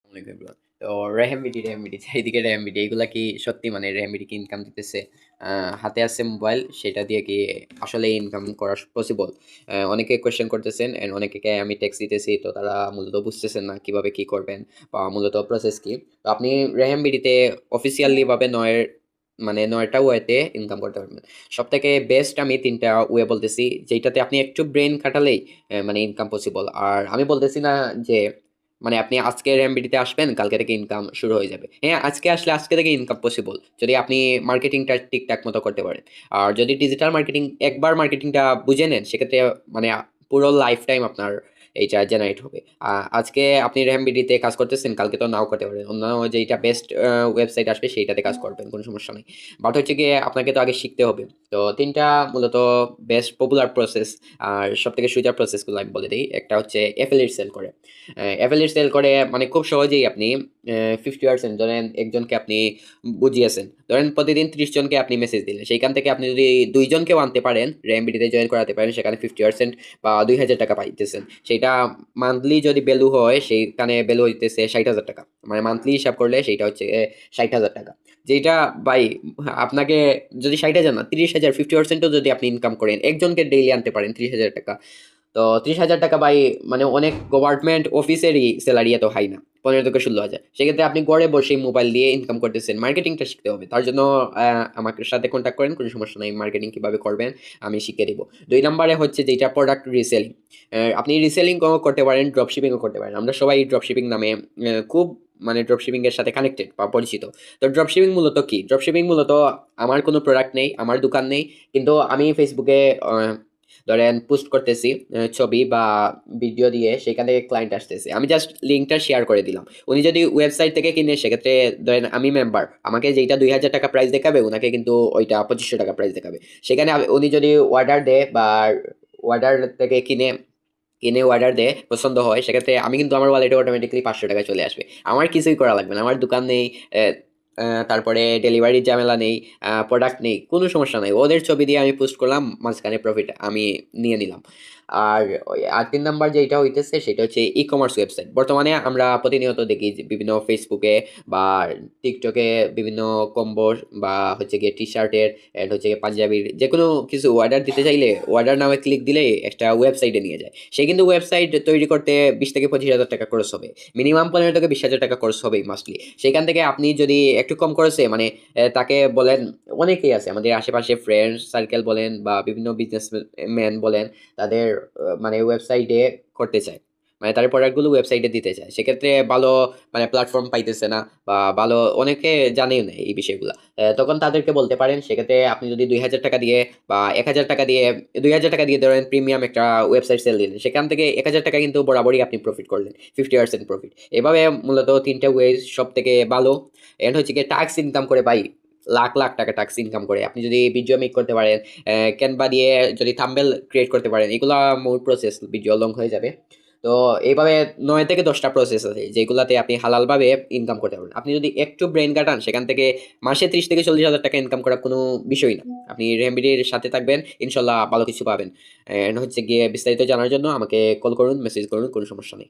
আসসালামু আলাইকুম everyone। তো রেহেমবিডি চারিদিকে রেহেমবিডি এগুলা কি সত্যি মানে রেহেমবিডি কি ইনকাম দিতেছে? হাতে আছে মোবাইল সেটা দিয়ে কি আসলে ইনকাম করা পসিবল? অনেকে কোয়েশ্চেন করতেছেন এন্ড অনেকে আমি টেক্সট দিতেছি তো তারা মূলত বুঝতেছেন না কিভাবে কি করবেন বা মূলত প্রসেস কি। তো আপনি রেহেমবিডিতে অফিসিয়ালি ভাবে মানে ৯টা ওয়েতে ইনকাম করতে পারবেন। সবথেকে বেস্ট আমি ৩টা ওয়ে বলতেছি যেটাতে আপনি একটু ব্রেইন খাটালেই মানে ইনকাম পসিবল। আর আমি বলতেছি না যে মানে আপনি আজকে র্যামবিডিতে আসবেন কালকে থেকে ইনকাম শুরু হয়ে যাবে। হ্যাঁ, আজকে আসলে আজকে থেকে ইনকাম পসিবল যদি আপনি মার্কেটিংটা ঠিকঠাক মতো করতে পারেন। আর যদি ডিজিটাল মার্কেটিং একবার মার্কেটিংটা বুঝে নেন সেক্ষেত্রে মানে পুরো লাইফ টাইম আপনার এইটা জেনারেট হবে। আজকে আপনি র্যামবিডিতে কাজ করতেছেন কালকে তো নাও করতে পারেন। অন্য যেইটা বেস্ট ওয়েবসাইট আসবে সেইটাতে কাজ করবেন, কোনো সমস্যা নেই। বাট হচ্ছে গিয়ে আপনাকে তো আগে শিখতে হবে। তো ৩টা মূলত বেস্ট পপুলার প্রসেস আর সবথেকে সোজা প্রসেসগুলো আমি বলে দেই। একটা হচ্ছে এফিলিয়েট সেল করে। অ্যাফিলিয়েট সেল করে মানে খুব সহজেই আপনি 50% ধরেন একজনকে আপনি বুঝিয়েছেন। ধরেন প্রতিদিন 30 জনকে আপনি মেসেজ দিলেন। সেইখান থেকে আপনি যদি ২ জনকেও আনতে পারেন, র্যামবিডিতে জয়েন করাতে পারেন সেখানে 50% বা ৳২,০০০ পাইতেছেন। সেইটা মান্থলি যদি ভ্যালু হয় সেইখানে ভ্যালু হইতেছে ৳৬০,০০০। মানে মান্থলি হিসাব করলে সেইটা হচ্ছে ৳৬০,০০০। যেইটা ভাই আপনাকে যদি ৬০,০০০ না ৩০,০০০ 50% ও যদি আপনি ইনকাম করেন, একজনকে ডেইলি আনতে পারেন ৳৩০,০০০। তো ৳৩০,০০০ ভাই মানে অনেক গভর্নমেন্ট অফিসেরই স্যালারি এত হাই না। ১৫ থেকে ১৬,০০০। সেক্ষেত্রে আপনি ঘরে বসেই মোবাইল দিয়ে ইনকাম করতেছেন। মার্কেটিংটা শিখতে হবে। তার জন্য আমার সাথে কনট্যাক্ট করেন। কোনো সমস্যা নাই। মার্কেটিং কিভাবে করবেন আমি শিখিয়ে দিব। ২ নাম্বারে হচ্ছে যেইটা প্রোডাক্ট রিসেলিং। আপনি রিসেলিং করতে পারেন, ড্রপ শিপিং ও করতে পারেন। আমরা সবাই ড্রপ শিপিং নামে খুব মানে ড্রপ শিপিং এর সাথে কানেক্টেড বা পরিচিত। তো ড্রপ শিপিং মূলত কি? ড্রপ শিপিং মূলত আমার কোনো প্রোডাক্ট নেই, আমার দোকান নেই। কিন্তু আমি Facebook এ ধরেন পোস্ট করতেছি ছবি বা ভিডিও দিয়ে সেখান থেকে ক্লায়েন্ট আসতেছে। আমি জাস্ট লিঙ্কটা শেয়ার করে দিলাম। উনি যদি ওয়েবসাইট থেকে কিনে সেক্ষেত্রে ধরেন আমি মেম্বার। আমাকে যেইটা ৳২,০০০ প্রাইস দেখাবে উনাকে কিন্তু ওইটা ৳২৫০০ প্রাইস দেখাবে। সেখানে উনি যদি অর্ডার দেয় বা অর্ডার থেকে কিনে অর্ডার দেয়, পছন্দ হয় সেক্ষেত্রে আমি কিন্তু আমার ওয়ালেটে অটোমেটিক্যালি ৳৫০০ চলে আসবে। আমার কিছুই করা লাগবে না। আমার দোকান নেই, অ্যা আ তারপরে ডেলিভারির ঝামেলা নেই, প্রোডাক্ট নেই, কোনো সমস্যা নাই। ওদের ছবি দিয়ে আমি পোস্ট করলাম, মাঝখানে প্রফিট আমি নিয়ে নিলাম। আর ৩ নাম্বার যেইটা হইতেছে সেটা হচ্ছে ই-কমার্স ওয়েবসাইট। বর্তমানে আমরা প্রতিনিয়ত দেখি যে বিভিন্ন Facebook এ বা TikTok এ বিভিন্ন কম্বো বা হচ্ছে গিয়ে টি-শার্টের এন্ড হচ্ছে গিয়ে পাঞ্জাবির যেকোনো কিছু অর্ডার দিতে চাইলে অর্ডার নামে ক্লিক দিলেই একটা ওয়েবসাইটে নিয়ে যায়। সে কিন্তু ওয়েবসাইট তৈরি করতে ২০,০০০-২৫,০০০ খরচ হবে। মিনিমাম ১৫,০০০-২০,০০০ খরচ হবেই মান্থলি। সেখান থেকে আপনি যদি একটু কম খরচে মানে তাকে বলেন, অনেকেই আছে আমাদের আশেপাশে ফ্রেন্ড সার্কেল বলেন বা বিভিন্ন বিজনেসম্যান বলেন তাদের মানে ওয়েবসাইটে করতে চায়। মানে তাদের প্রোডাক্টগুলো ওয়েবসাইটে দিতে চায়। সেক্ষেত্রে ভালো মানে প্ল্যাটফর্ম পাইতেছে না বা ভালো অনেকে জানেও না এই বিষয়গুলা। তখন তাদেরকে বলতে পারেন সেক্ষেত্রে আপনি যদি ৳২,০০০ দিয়ে বা ৳১,০০০ দিয়ে ৳২,০০০ দিয়ে ধরেন প্রিমিয়াম একটা ওয়েবসাইট সেল দিলেন। সেখান থেকে ৳১,০০০ কিন্তু বরাবরই আপনি প্রফিট করলেন। 50% প্রফিট। এভাবে মূলত ৩ টা ওয়েজ সবথেকে ভালো। এন্ড হচ্ছে গিয়ে টাস্ক ইনকাম করে ভাই লাখ, লাখ টাকা টাস্ক ইনকাম করে। আপনি যদি ভিডিও মেক করতে পারেন, Canva দিয়ে যদি থাম্বনেল ক্রিয়েট করতে পারেন, এগুলা মূল প্রসেস ভিডিও লং হয়ে যাবে। তো এইভাবে ৯ থেকে ১০ টা প্রসেস আছে যেগুলাতে আপনি হালালভাবে ইনকাম করতে পারবেন। আপনি যদি একটু ব্রেইন খাটান সেখান থেকে মাসে ৩০,০০০-৪০,০০০ ইনকাম করা কোনো বিষয়ই না। আপনি রেমেডির সাথে থাকবেন, ইনশাআল্লাহ ভালো কিছু পাবেন। হচ্ছে গিয়ে বিস্তারিত জানার জন্য আমাকে কল করুন, মেসেজ করুন, কোনো সমস্যা নেই।